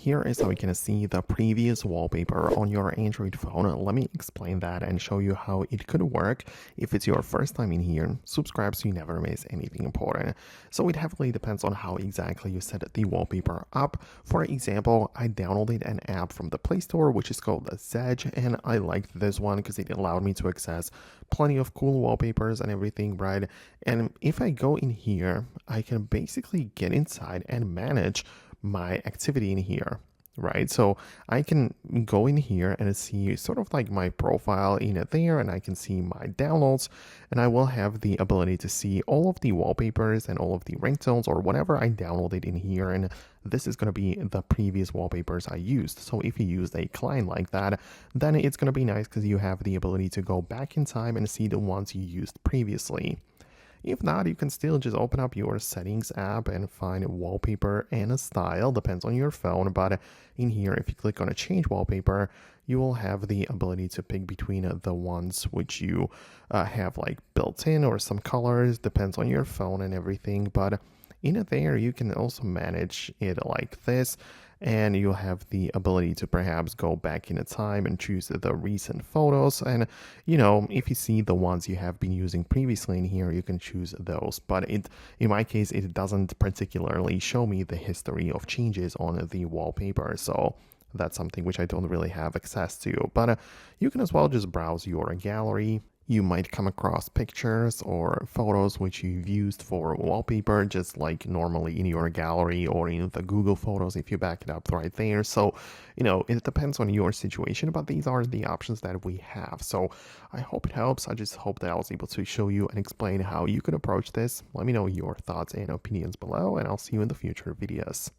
Here is how you can see the previous wallpaper on your Android phone. Let me explain that and show you how it could work. If it's your first time in here, subscribe so you never miss anything important. So it heavily depends on how exactly you set the wallpaper up. For example, I downloaded an app from the Play Store which is called Zedge, and I liked this one because it allowed me to access plenty of cool wallpapers and everything, right? And if I go in here, I can basically get inside and manage my activity in here, right? So I can go in here and see sort of like my profile in there, and I can see my downloads, and I will have the ability to see all of the wallpapers and all of the ringtones or whatever I downloaded in here. And this is going to be the previous wallpapers I used. So if you used a client like that, then it's going to be nice because you have the ability to go back in time and see the ones you used previously. If not, you can still just open up your settings app and find a wallpaper and a style, depends on your phone. But in here, if you click on a change wallpaper, you will have the ability to pick between the ones which you have like built in, or some colors, depends on your phone and everything. But in there, you can also manage it like this, and you'll have the ability to perhaps go back in a time and choose the recent photos. And if you see the ones you have been using previously in here, you can choose those. But in my case, it doesn't particularly show me the history of changes on the wallpaper, so that's something which I don't really have access to. But you can as well just browse your gallery. You might come across pictures or photos which you've used for wallpaper, just like normally in your gallery or in the Google Photos if you back it up right there. So, it depends on your situation, but these are the options that we have. So I hope it helps. I just hope that I was able to show you and explain how you could approach this. Let me know your thoughts and opinions below, and I'll see you in the future videos.